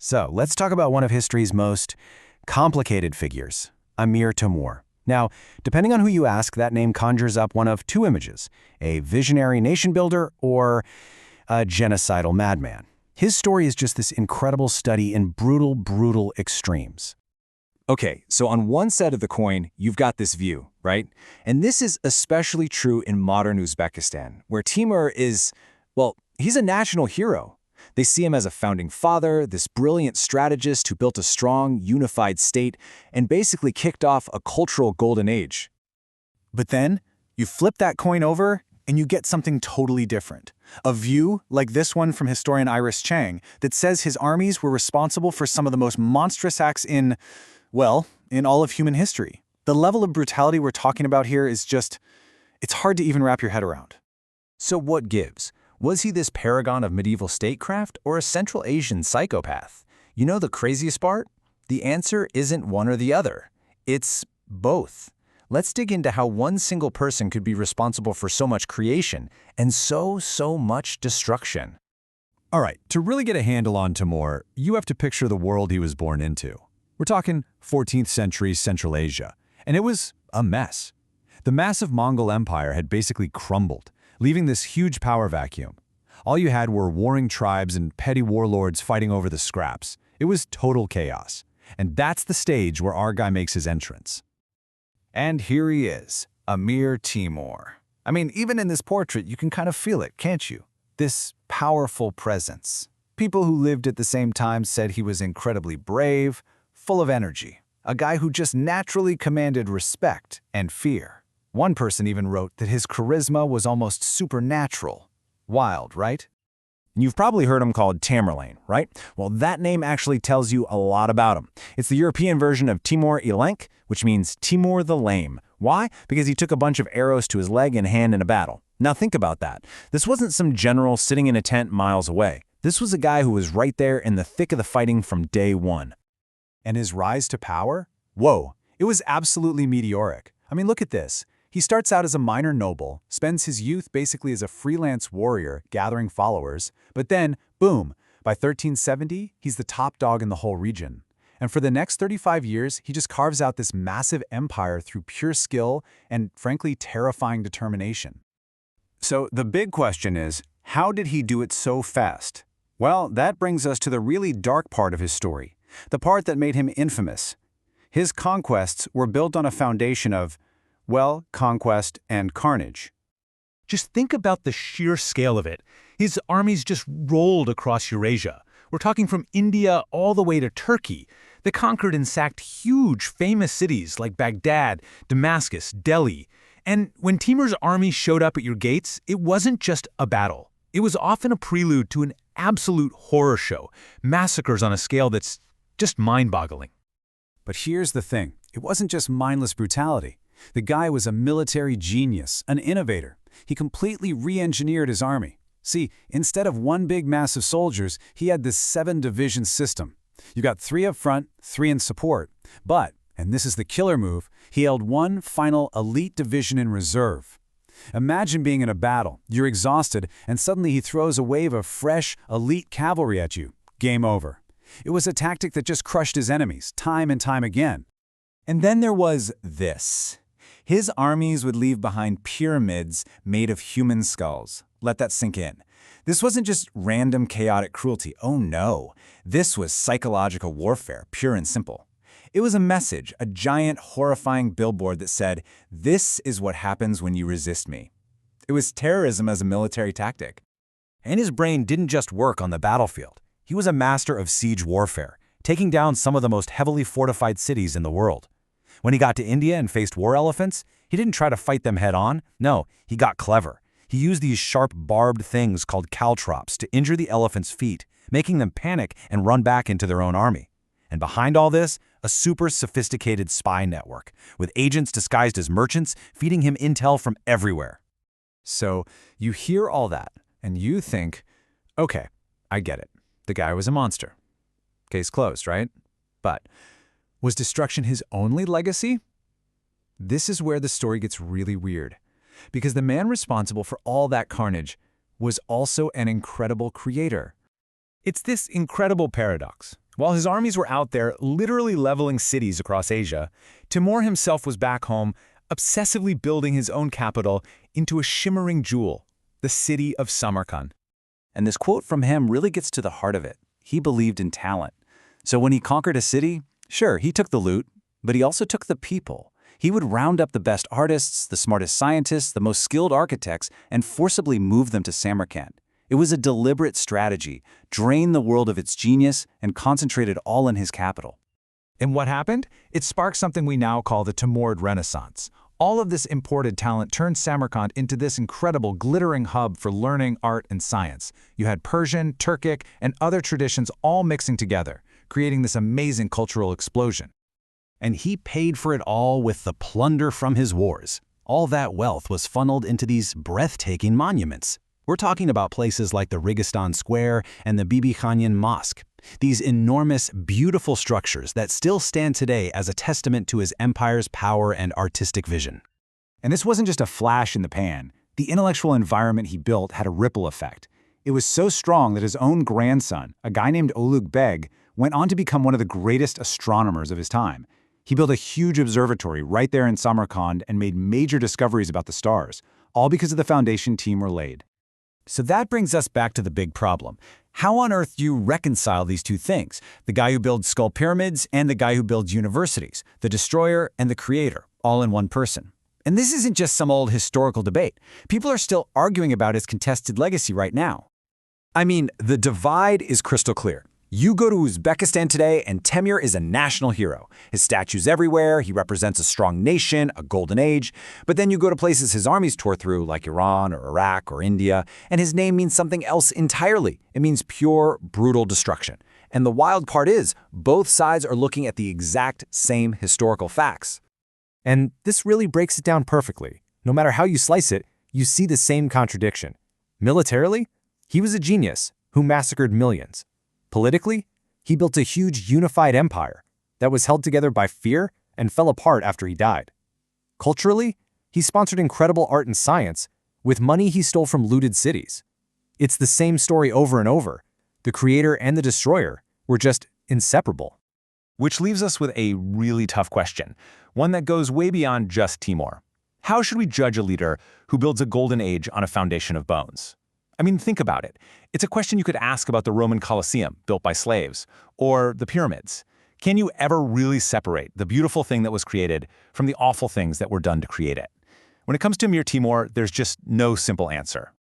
So let's talk about one of history's most complicated figures, Timur. Now, depending on who you ask, that name conjures up one of two images, a visionary nation builder or a genocidal madman. His story is just this incredible study in brutal, brutal extremes. Okay, so on one side of the coin, you've got this view, right? And this is especially true in modern Uzbekistan, where Timur is, well, he's a national hero. They see him as a founding father, this brilliant strategist who built a strong, unified state and basically kicked off a cultural golden age. But then, you flip that coin over and you get something totally different. A view, like this one from historian Iris Chang, that says his armies were responsible for some of the most monstrous acts in all of human history. The level of brutality we're talking about here is just, it's hard to even wrap your head around. So what gives? Was he this paragon of medieval statecraft or a Central Asian psychopath? You know the craziest part? The answer isn't one or the other. It's both. Let's dig into how one single person could be responsible for so much creation and so much destruction. All right, to really get a handle on Timur, you have to picture the world he was born into. We're talking 14th century Central Asia, and it was a mess. The massive Mongol Empire had basically crumbled, leaving this huge power vacuum. All you had were warring tribes and petty warlords fighting over the scraps. It was total chaos. And that's the stage where our guy makes his entrance. And here he is, Timur. I mean, even in this portrait, you can kind of feel it, can't you? This powerful presence. People who lived at the same time said he was incredibly brave, full of energy. A guy who just naturally commanded respect and fear. One person even wrote that his charisma was almost supernatural. Wild, right? You've probably heard him called Tamerlane, right? Well, that name actually tells you a lot about him. It's the European version of Timur Ilenk, which means Timur the Lame. Why? Because he took a bunch of arrows to his leg and hand in a battle. Now think about that. This wasn't some general sitting in a tent miles away. This was a guy who was right there in the thick of the fighting from day one. And his rise to power? Whoa, it was absolutely meteoric. I mean, look at this. He starts out as a minor noble, spends his youth basically as a freelance warrior gathering followers, but then, boom, by 1370, he's the top dog in the whole region. And for the next 35 years, he just carves out this massive empire through pure skill and, frankly, terrifying determination. So the big question is, how did he do it so fast? Well, that brings us to the really dark part of his story, the part that made him infamous. His conquests were built on a foundation of conquest and carnage. Just think about the sheer scale of it. His armies just rolled across Eurasia. We're talking from India all the way to Turkey. They conquered and sacked huge, famous cities like Baghdad, Damascus, Delhi. And when Timur's army showed up at your gates, it wasn't just a battle. It was often a prelude to an absolute horror show, massacres on a scale that's just mind-boggling. But here's the thing. It wasn't just mindless brutality. The guy was a military genius, an innovator. He completely re-engineered his army. See, instead of one big mass of soldiers, he had this 7-division system. You got 3 up front, 3 in support. But, and this is the killer move, he held one final elite division in reserve. Imagine being in a battle, you're exhausted, and suddenly he throws a wave of fresh, elite cavalry at you. Game over. It was a tactic that just crushed his enemies, time and time again. And then there was this. His armies would leave behind pyramids made of human skulls. Let that sink in. This wasn't just random chaotic cruelty. Oh no. This was psychological warfare, pure and simple. It was a message, a giant, horrifying billboard that said, "This is what happens when you resist me." It was terrorism as a military tactic. And his brain didn't just work on the battlefield. He was a master of siege warfare, taking down some of the most heavily fortified cities in the world. When he got to India and faced war elephants, he didn't try to fight them head-on. No, he got clever. He used these sharp, barbed things called caltrops to injure the elephants' feet, making them panic and run back into their own army. And behind all this, a super sophisticated spy network, with agents disguised as merchants feeding him intel from everywhere. So you hear all that, and you think, okay, I get it. The guy was a monster. Case closed, right? But was destruction his only legacy? This is where the story gets really weird, because the man responsible for all that carnage was also an incredible creator. It's this incredible paradox. While his armies were out there literally leveling cities across Asia, Timur himself was back home, obsessively building his own capital into a shimmering jewel, the city of Samarkand. And this quote from him really gets to the heart of it. He believed in talent. So when he conquered a city, sure, he took the loot, but he also took the people. He would round up the best artists, the smartest scientists, the most skilled architects, and forcibly move them to Samarkand. It was a deliberate strategy, drain the world of its genius, and concentrate it all in his capital. And what happened? It sparked something we now call the Timurid Renaissance. All of this imported talent turned Samarkand into this incredible, glittering hub for learning, art, and science. You had Persian, Turkic, and other traditions all mixing together, creating this amazing cultural explosion. And he paid for it all with the plunder from his wars. All that wealth was funneled into these breathtaking monuments. We're talking about places like the Registan Square and the Bibi Khanyan Mosque. These enormous, beautiful structures that still stand today as a testament to his empire's power and artistic vision. And this wasn't just a flash in the pan. The intellectual environment he built had a ripple effect. It was so strong that his own grandson, a guy named Ulugh Beg, went on to become one of the greatest astronomers of his time. He built a huge observatory right there in Samarkand and made major discoveries about the stars, all because of the foundation Timur laid. So that brings us back to the big problem. How on earth do you reconcile these two things? The guy who builds skull pyramids and the guy who builds universities, the destroyer and the creator, all in one person. And this isn't just some old historical debate. People are still arguing about his contested legacy right now. I mean, the divide is crystal clear. You go to Uzbekistan today, and Temür is a national hero. His statues everywhere, he represents a strong nation, a golden age. But then you go to places his armies tore through, like Iran or Iraq or India, and his name means something else entirely. It means pure, brutal destruction. And the wild part is, both sides are looking at the exact same historical facts. And this really breaks it down perfectly. No matter how you slice it, you see the same contradiction. Militarily, he was a genius who massacred millions. Politically, he built a huge unified empire that was held together by fear and fell apart after he died. Culturally, he sponsored incredible art and science with money he stole from looted cities. It's the same story over and over. The creator and the destroyer were just inseparable. Which leaves us with a really tough question, one that goes way beyond just Timur. How should we judge a leader who builds a golden age on a foundation of bones? I mean, think about it. It's a question you could ask about the Roman Colosseum built by slaves, or the pyramids. Can you ever really separate the beautiful thing that was created from the awful things that were done to create it? When it comes to Mir Timur, there's just no simple answer.